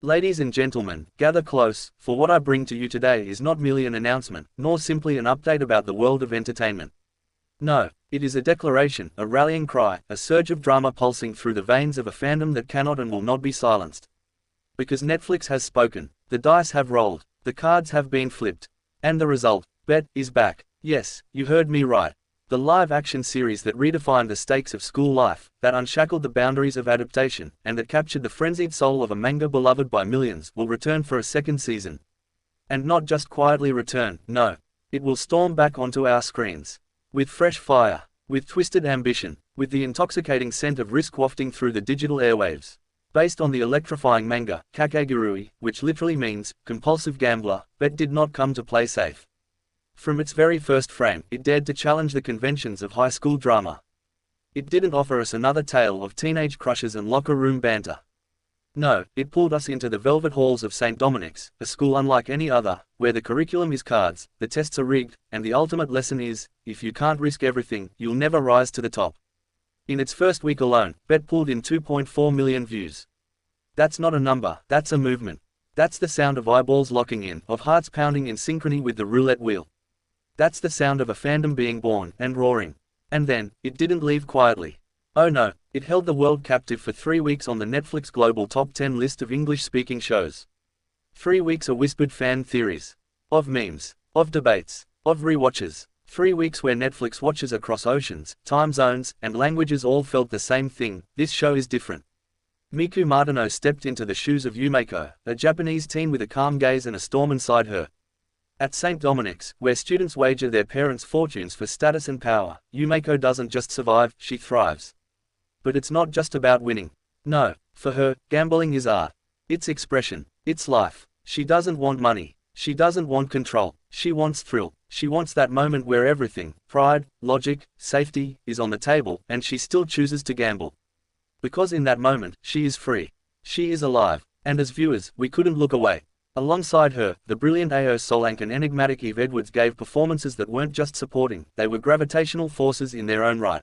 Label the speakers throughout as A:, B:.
A: Ladies and gentlemen, gather close, for what I bring to you today is not merely an announcement, nor simply an update about the world of entertainment. No, it is a declaration, a rallying cry, a surge of drama pulsing through the veins of a fandom that cannot and will not be silenced. Because Netflix has spoken, the dice have rolled, the cards have been flipped. And the result, Bet, is back. Yes, you heard me right. The live-action series that redefined the stakes of school life, that unshackled the boundaries of adaptation, and that captured the frenzied soul of a manga beloved by millions, will return for a second season. And not just quietly return, no. It will storm back onto our screens. With fresh fire, with twisted ambition, with the intoxicating scent of risk wafting through the digital airwaves. Based on the electrifying manga, Kakegurui, which literally means, compulsive gambler, Bet did not come to play safe. From its very first frame, it dared to challenge the conventions of high school drama. It didn't offer us another tale of teenage crushes and locker room banter. No, it pulled us into the velvet halls of St. Dominic's, a school unlike any other, where the curriculum is cards, the tests are rigged, and the ultimate lesson is, if you can't risk everything, you'll never rise to the top. In its first week alone, Bet pulled in 2.4 million views. That's not a number, that's a movement. That's the sound of eyeballs locking in, of hearts pounding in synchrony with the roulette wheel. That's the sound of a fandom being born and roaring. And then, it didn't leave quietly. Oh no, it held the world captive for 3 weeks on the Netflix Global Top 10 list of English-speaking shows. 3 weeks of whispered fan theories. Of memes. Of debates. Of rewatches. 3 weeks where Netflix watchers across oceans, time zones, and languages all felt the same thing: this show is different. Miku Martineau stepped into the shoes of Yumeko, a Japanese teen with a calm gaze and a storm inside her. At St. Dominic's, where students wager their parents' fortunes for status and power, Yumeko doesn't just survive, she thrives. But it's not just about winning. No, for her, gambling is art. It's expression. It's life. She doesn't want money. She doesn't want control. She wants thrill. She wants that moment where everything, pride, logic, safety, is on the table, and she still chooses to gamble. Because in that moment, she is free. She is alive. And as viewers, we couldn't look away. Alongside her, the brilliant Ao Solanke and enigmatic Eve Edwards gave performances that weren't just supporting, they were gravitational forces in their own right.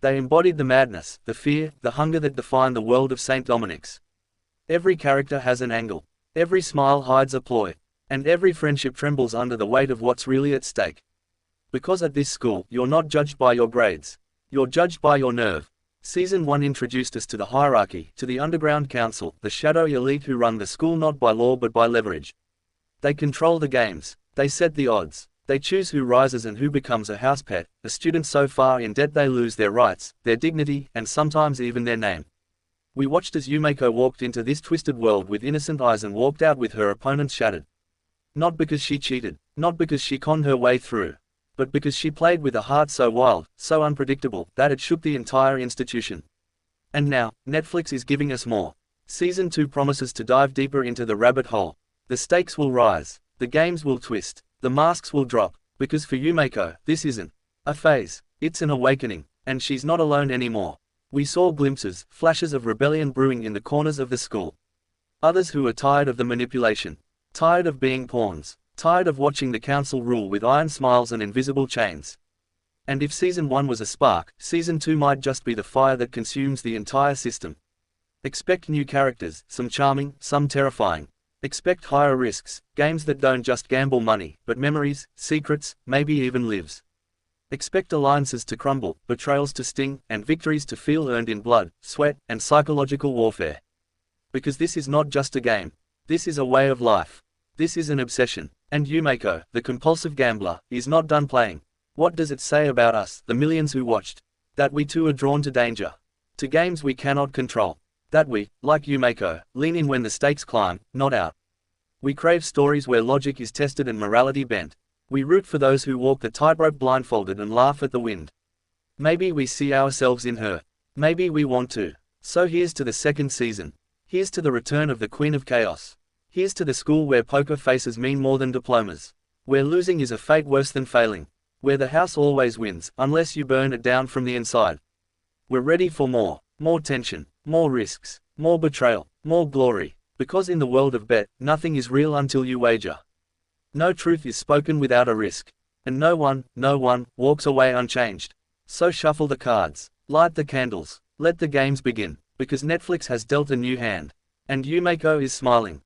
A: They embodied the madness, the fear, the hunger that defined the world of St. Dominic's. Every character has an angle. Every smile hides a ploy. And every friendship trembles under the weight of what's really at stake. Because at this school, you're not judged by your grades. You're judged by your nerve. Season 1 introduced us to the hierarchy, to the underground council, the shadowy elite who run the school not by law but by leverage. They control the games. They set the odds. They choose who rises and who becomes a house pet, a student so far in debt they lose their rights, their dignity, and sometimes even their name. We watched as Yumeko walked into this twisted world with innocent eyes and walked out with her opponents shattered. Not because she cheated, not because she conned her way through, but because she played with a heart so wild, so unpredictable, that it shook the entire institution. And now, Netflix is giving us more. Season 2 promises to dive deeper into the rabbit hole. The stakes will rise, the games will twist, the masks will drop, because for Yumeko, this isn't a phase, it's an awakening, and she's not alone anymore. We saw glimpses, flashes of rebellion brewing in the corners of the school. Others who are tired of the manipulation, tired of being pawns, tired of watching the council rule with iron smiles and invisible chains. And if Season 1 was a spark, Season 2 might just be the fire that consumes the entire system. Expect new characters, some charming, some terrifying. Expect higher risks, games that don't just gamble money, but memories, secrets, maybe even lives. Expect alliances to crumble, betrayals to sting, and victories to feel earned in blood, sweat, and psychological warfare. Because this is not just a game. This is a way of life. This is an obsession. And Yumeko, the compulsive gambler, is not done playing. What does it say about us, the millions who watched? That we too are drawn to danger. To games we cannot control. That we, like Yumeko, lean in when the stakes climb, not out. We crave stories where logic is tested and morality bent. We root for those who walk the tightrope blindfolded and laugh at the wind. Maybe we see ourselves in her. Maybe we want to. So here's to the second season. Here's to the return of the Queen of Chaos. Here's to the school where poker faces mean more than diplomas. Where losing is a fate worse than failing. Where the house always wins, unless you burn it down from the inside. We're ready for more. More tension. More risks. More betrayal. More glory. Because in the world of bet, nothing is real until you wager. No truth is spoken without a risk. And no one, walks away unchanged. So shuffle the cards. Light the candles. Let the games begin. Because Netflix has dealt a new hand. And Yumeko is smiling.